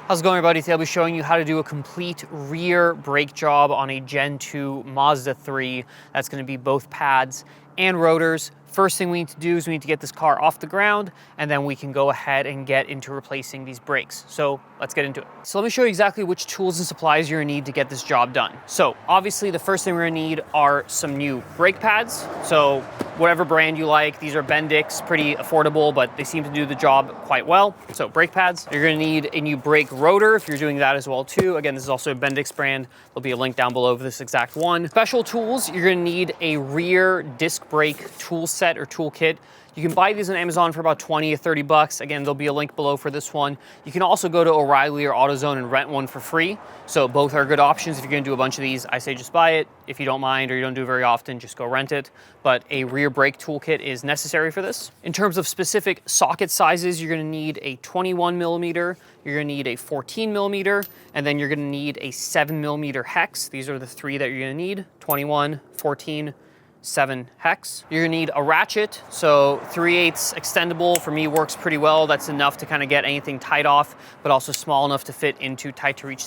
How's it going, everybody? Today I'll be showing you how to do a complete rear brake job on a Gen 2 Mazda 3. That's going to be both pads and rotors. First thing we need to do is we need to get this car off the ground, and then we can go ahead and get into replacing these brakes. So let's get into it. So let me show you exactly which tools and supplies you're gonna need to get this job done. So obviously the first thing we're gonna need are some new brake pads. So whatever brand you like, these are Bendix, pretty affordable, but they seem to do the job quite well. So brake pads. You're gonna need a new brake rotor if you're doing that as well too. Again, this is also a Bendix brand. There'll be a link down below for this exact one. Special tools, you're gonna need a rear disc brake tool set or toolkit. You can buy these on Amazon for about 20 or 30 bucks. Again, there'll be a link below for this one. You can also go to O'Reilly or AutoZone and rent one for free. So both are good options. If you're gonna do a bunch of these, I say just buy it. If you don't mind or you don't do it very often, just go rent it. But a rear brake toolkit is necessary for this. In terms of specific socket sizes, you're gonna need a 21 millimeter, you're gonna need a 14 millimeter, and then you're gonna need a 7 millimeter hex. These are the three that you're gonna need: 21, 14, 7 hex. You're gonna need a ratchet, so 3/8 extendable for me works pretty well. That's enough to kind of get anything tight off, but also small enough to fit into tight to reach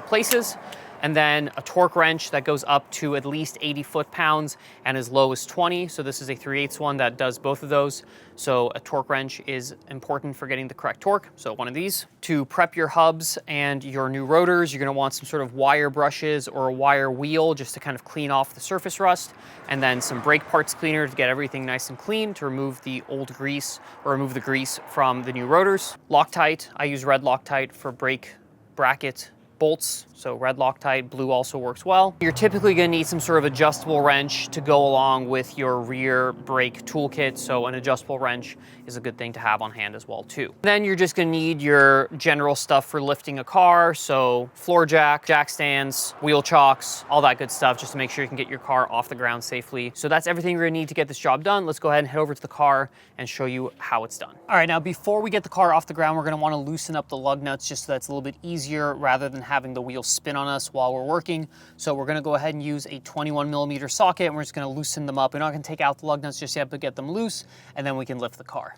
places. And then a torque wrench that goes up to at least 80 foot-pounds and as low as 20. So this is a 3/8 one that does both of those. So a torque wrench is important for getting the correct torque. So one of these. To prep your hubs and your new rotors, you're gonna want some sort of wire brushes or a wire wheel just to kind of clean off the surface rust. And then some brake parts cleaner to get everything nice and clean, to remove the old grease or remove the grease from the new rotors. Loctite, I use red Loctite for brake bracket bolts, so red Loctite. Blue also works well. You're typically gonna need some sort of adjustable wrench to go along with your rear brake toolkit, so an adjustable wrench is a good thing to have on hand as well too. Then you're just gonna need your general stuff for lifting a car, so floor jack, jack stands, wheel chocks, all that good stuff, just to make sure you can get your car off the ground safely. So that's everything you're gonna need to get this job done. Let's go ahead and head over to the car and show you how it's done. All right, now before we get the car off the ground, we're gonna wanna loosen up the lug nuts just so that's a little bit easier rather than having the wheel spin on us while we're working. So we're gonna go ahead and use a 21 millimeter socket, and we're just gonna loosen them up. We're not gonna take out the lug nuts just yet, but get them loose, and then we can lift the car.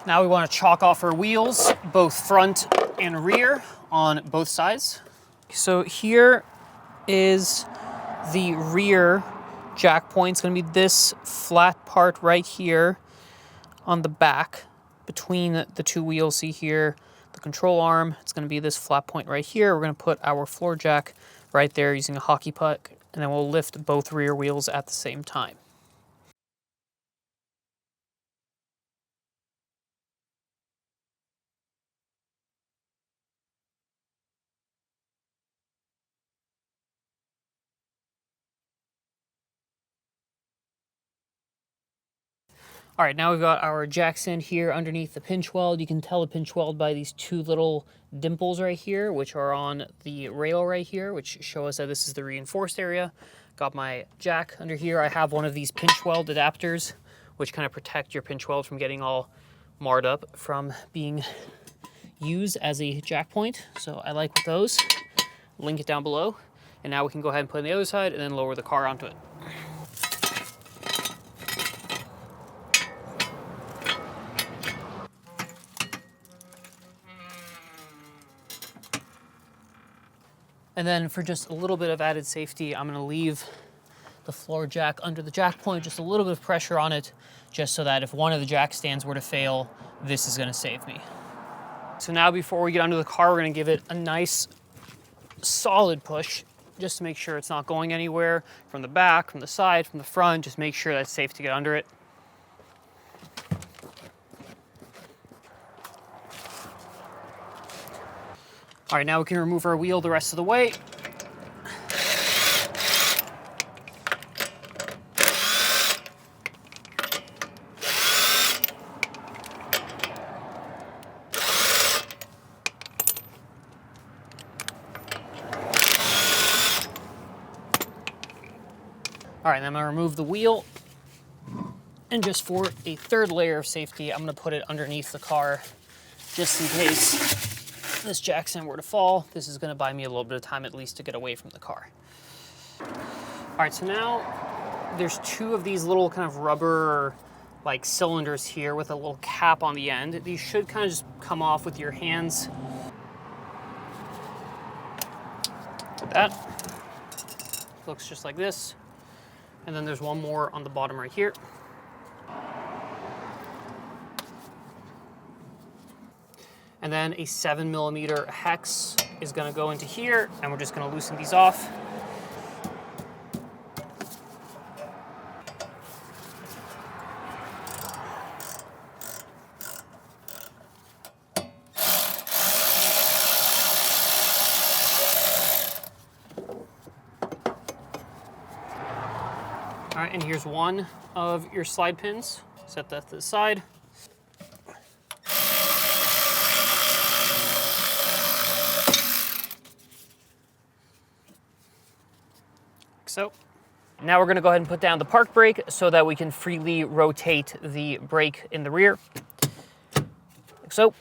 Now we want to chalk off our wheels, both front and rear, on both sides. So here is the rear jack point. It's going to be this flat part right here on the back between the two wheels. See here, the control arm. It's going to be this flat point right here. We're going to put our floor jack right there using a hockey puck, and then we'll lift both rear wheels at the same time. All right, now we've got our jack stand here underneath the pinch weld. You can tell the pinch weld by these two little dimples right here, which are on the rail right here, which show us that this is the reinforced area. Got my jack under here. I have one of these pinch weld adapters, which kind of protect your pinch weld from getting all marred up from being used as a jack point. So I like those. Link it down below. And now we can go ahead and put it on the other side and then lower the car onto it. And then for just a little bit of added safety, I'm gonna leave the floor jack under the jack point, just a little bit of pressure on it, just so that if one of the jack stands were to fail, this is gonna save me. So now before we get under the car, we're gonna give it a nice solid push, just to make sure it's not going anywhere from the back, from the side, from the front. Just make sure that's safe to get under it. All right, now we can remove our wheel the rest of the way. All right, then I'm gonna remove the wheel. And just for a third layer of safety, I'm gonna put it underneath the car just in case this jackson were to fall. This is gonna buy me a little bit of time at least to get away from the car. All right, so now there's two of these little kind of rubber like cylinders here with a little cap on the end. These should kind of just come off with your hands. Like that. Looks just like this. And then there's one more on the bottom right here. And then a 7mm hex is gonna go into here, and we're just gonna loosen these off. All right, and here's one of your slide pins. Set that to the side. So now we're going to go ahead and put down the park brake so that we can freely rotate the brake in the rear. Like so. All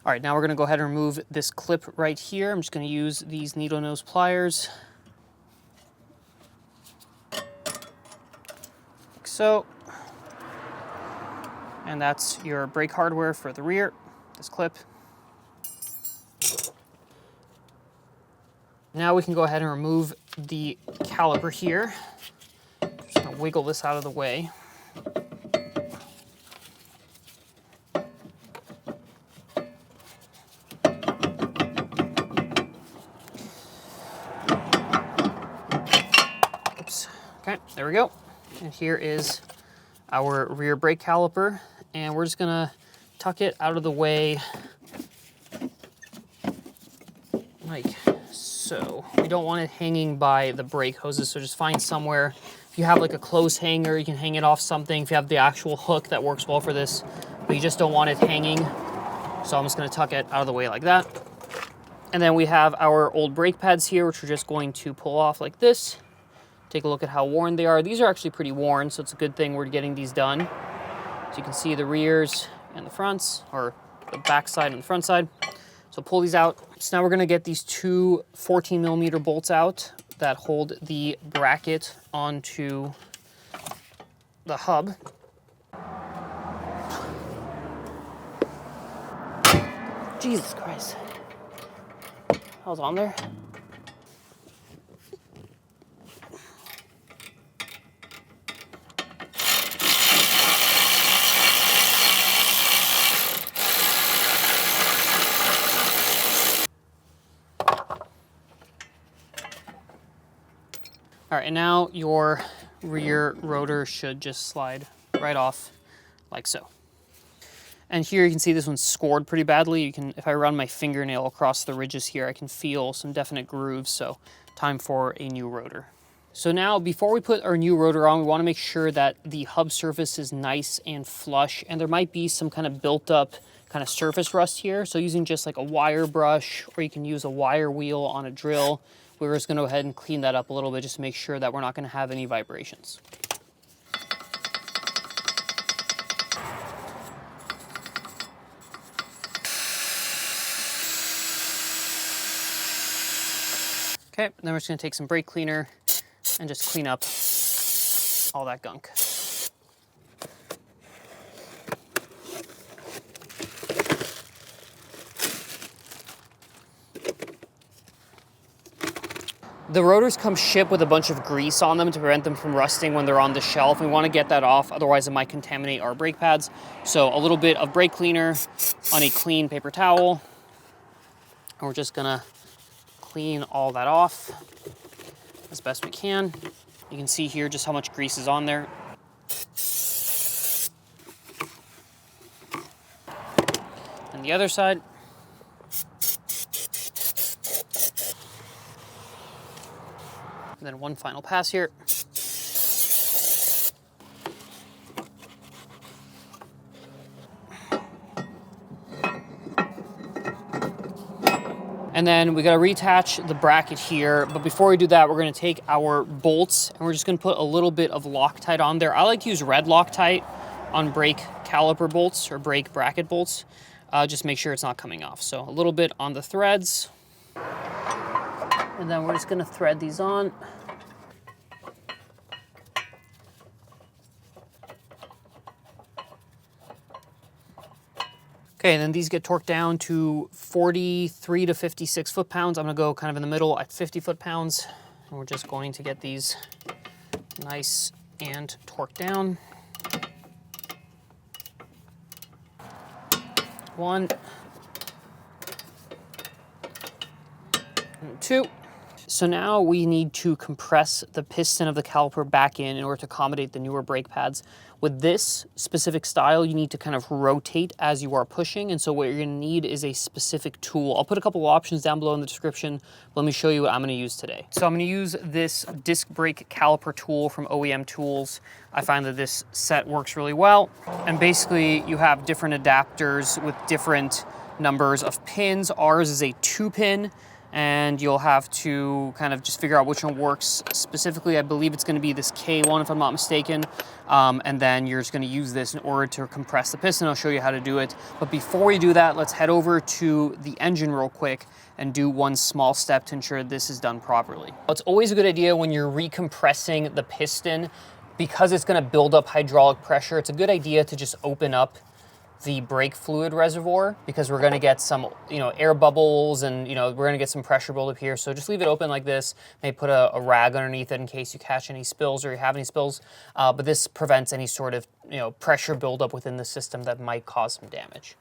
right, now we're going to go ahead and remove this clip right here. I'm just going to use these needle nose pliers. Like so. And that's your brake hardware for the rear, this clip. Now we can go ahead and remove the caliper here. Just gonna wiggle this out of the way. Oops. Okay, there we go. And here is our rear brake caliper, and we're just gonna tuck it out of the way like so. We don't want it hanging by the brake hoses, so just find somewhere. If you have like a clothes hanger, you can hang it off something. If you have the actual hook, that works well for this, but you just don't want it hanging. So I'm just gonna tuck it out of the way like that. And then we have our old brake pads here, which we're just going to pull off like this. Take a look at how worn they are. These are actually pretty worn, so it's a good thing we're getting these done. So you can see the rears and the fronts, or the back side and the front side. So pull these out. So now we're gonna get these two 14mm bolts out that hold the bracket onto the hub. Jesus Christ. I was on there. All right, and now your rear rotor should just slide right off like so. And here you can see this one's scored pretty badly. You can, if I run my fingernail across the ridges here, I can feel some definite grooves, so time for a new rotor. So now, before we put our new rotor on, we wanna make sure that the hub surface is nice and flush, and there might be some kind of built up kind of surface rust here. So using just like a wire brush, or you can use a wire wheel on a drill, we're just gonna go ahead and clean that up a little bit just to make sure that we're not gonna have any vibrations. Okay, then we're just gonna take some brake cleaner and just clean up all that gunk. The rotors come shipped with a bunch of grease on them to prevent them from rusting when they're on the shelf. We want to get that off, otherwise it might contaminate our brake pads. So a little bit of brake cleaner on a clean paper towel. And we're just gonna clean all that off as best we can. You can see here just how much grease is on there. And the other side. And then one final pass here. And then we gotta reattach the bracket here, but before we do that, we're gonna take our bolts and we're just gonna put a little bit of Loctite on there. I like to use red Loctite on brake caliper bolts or brake bracket bolts. just make sure it's not coming off. So a little bit on the threads. And then we're just gonna thread these on. Okay, and then these get torqued down to 43 to 56 foot-pounds. I'm gonna go kind of in the middle at 50 foot-pounds. And we're just going to get these nice and torqued down. 1 and 2. So now we need to compress the piston of the caliper back in order to accommodate the newer brake pads. With this specific style, you need to kind of rotate as you are pushing, and so what you're gonna need is a specific tool. I'll put a couple options down below in the description. Let me show you what I'm gonna use today. So I'm gonna use this disc brake caliper tool from OEM Tools. I find that this set works really well. And basically you have different adapters with different numbers of pins. Ours is a 2-pin. And you'll have to kind of just figure out which one works. Specifically, I believe it's gonna be this K1 if I'm not mistaken. And then you're just gonna use this in order to compress the piston. I'll show you how to do it. But before we do that, let's head over to the engine real quick and do one small step to ensure this is done properly. It's always a good idea when you're recompressing the piston, because it's gonna build up hydraulic pressure, it's a good idea to just open up the brake fluid reservoir, because we're gonna get some, air bubbles, and we're gonna get some pressure buildup here. So just leave it open like this. Maybe put a rag underneath it in case you catch any spills or you have any spills. But this prevents any sort of pressure buildup within the system that might cause some damage.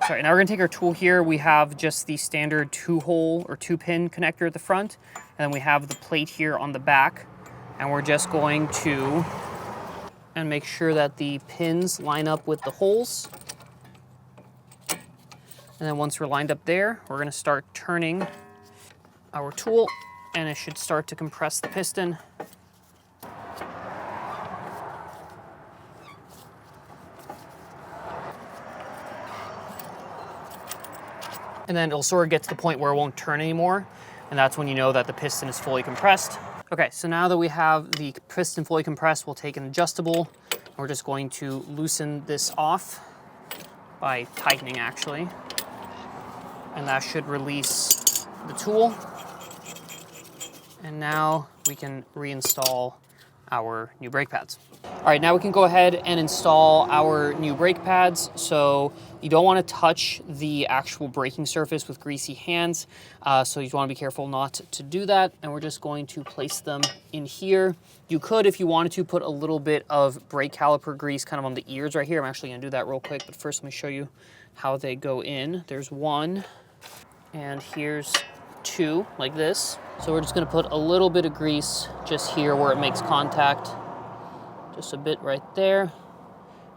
Sorry, now we're gonna take our tool here. We have just the standard 2-hole or 2-pin connector at the front, and then we have the plate here on the back, and we're just going to and make sure that the pins line up with the holes. And then once we're lined up there, we're gonna start turning our tool, and it should start to compress the piston. And then it'll sort of get to the point where it won't turn anymore, and that's when you know that the piston is fully compressed. Okay, so now that we have the piston fully compressed, we'll take an adjustable. We're just going to loosen this off by tightening, actually. And that should release the tool. And now we can reinstall our new brake pads. All right, now we can go ahead and install our new brake pads. So you don't want to touch the actual braking surface with greasy hands. So you want to be careful not to do that. And we're just going to place them in here. You could, if you wanted to, put a little bit of brake caliper grease kind of on the ears right here. I'm actually gonna do that real quick, but first let me show you how they go in. There's 1, and here's 2, like this. So we're just gonna put a little bit of grease just here where it makes contact. Just a bit right there,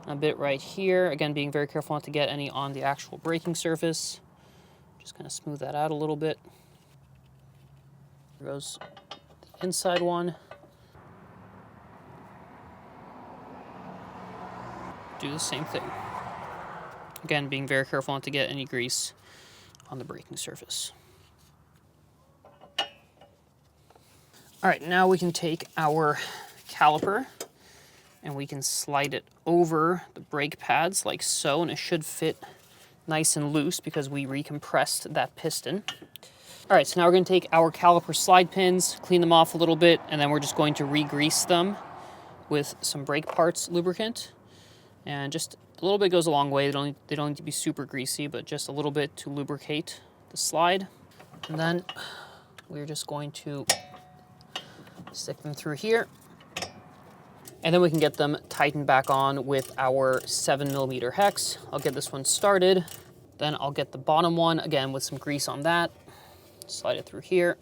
a bit right here. Again, being very careful not to get any on the actual braking surface. Just kind of smooth that out a little bit. There goes the inside one. Do the same thing. Again, being very careful not to get any grease on the braking surface. All right, now we can take our caliper and we can slide it over the brake pads like so, and it should fit nice and loose because we recompressed that piston. All right, so now we're gonna take our caliper slide pins, clean them off a little bit, and then we're just going to re-grease them with some brake parts lubricant. And just a little bit goes a long way. They don't need to be super greasy, but just a little bit to lubricate the slide. And then we're just going to stick them through here. And then we can get them tightened back on with our 7mm hex. I'll get this one started. Then I'll get the bottom one, again, with some grease on that. Slide it through here.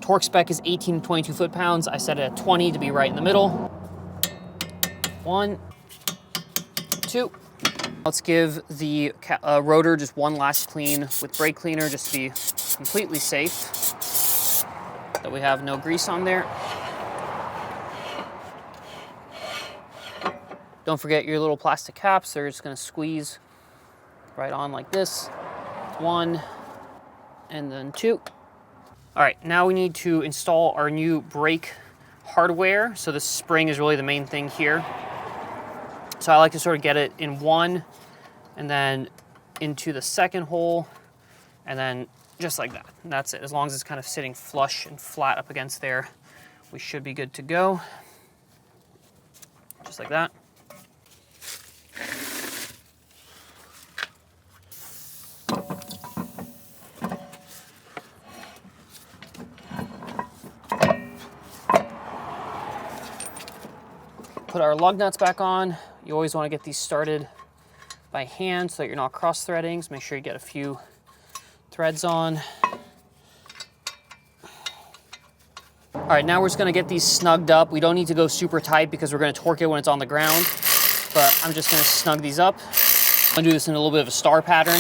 Torque spec is 18 to 22 foot-pounds. I set it at 20 to be right in the middle. 1, 2. Let's give the rotor just one last clean with brake cleaner just to be completely safe, that we have no grease on there. Don't forget your little plastic caps. They're just gonna squeeze right on like this. 1, and then 2. All right, now we need to install our new brake hardware. So the spring is really the main thing here. So I like to sort of get it in one and then into the second hole and then just like that. And that's it. As long as it's kind of sitting flush and flat up against there, we should be good to go. Just like that. Put our lug nuts back on. You always want to get these started by hand so that you're not cross-threading. So make sure you get a few threads on. All right, now we're just gonna get these snugged up. We don't need to go super tight because we're gonna torque it when it's on the ground, but I'm just gonna snug these up. I'm gonna do this in a little bit of a star pattern.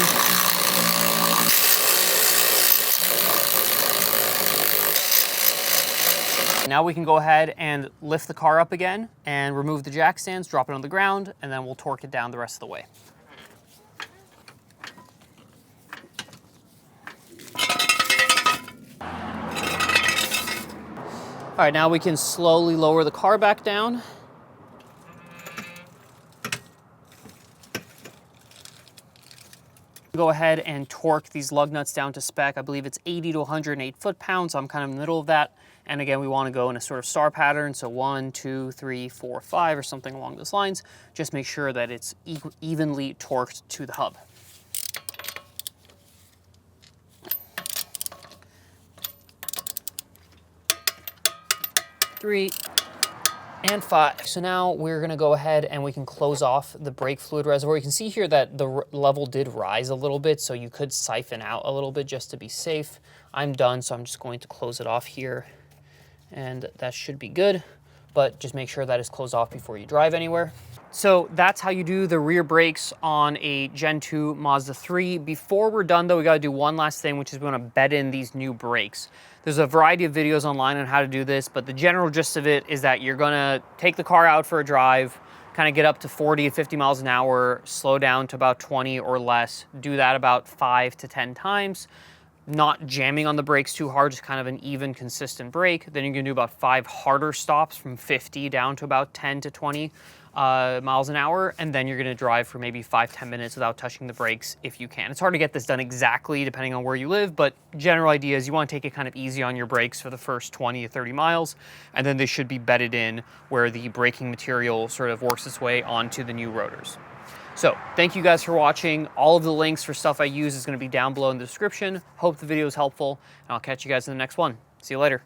Now we can go ahead and lift the car up again and remove the jack stands, drop it on the ground, and then we'll torque it down the rest of the way. All right, now we can slowly lower the car back down. Go ahead and torque these lug nuts down to spec. I believe it's 80 to 108 foot-pounds, so I'm kind of in the middle of that. And again, we want to go in a sort of star pattern, so 1, 2, 3, 4, 5, or something along those lines. Just make sure that it's evenly torqued to the hub. 3, and 5. So now we're gonna go ahead and we can close off the brake fluid reservoir. You can see here that the level did rise a little bit, so you could siphon out a little bit just to be safe. I'm done, so I'm just going to close it off here, and that should be good, but just make sure that is closed off before you drive anywhere. So that's how you do the rear brakes on a Gen 2 Mazda 3. Before we're done though, we gotta do one last thing, which is we wanna bed in these new brakes. There's a variety of videos online on how to do this, but the general gist of it is that you're gonna take the car out for a drive, kind of get up to 40 to 50 miles an hour, slow down to about 20 or less, do that about 5 to 10 times, not jamming on the brakes too hard, just kind of an even, consistent brake. Then you're gonna do about 5 harder stops from 50 down to about 10 to 20 miles an hour, and then you're gonna drive for maybe 5-10 minutes without touching the brakes if you can. It's hard to get this done exactly depending on where you live, but general idea is you wanna take it kind of easy on your brakes for the first 20 to 30 miles, and then they should be bedded in where the braking material sort of works its way onto the new rotors. So thank you guys for watching. All of the links for stuff I use is gonna be down below in the description. Hope the video is helpful, and I'll catch you guys in the next one. See you later.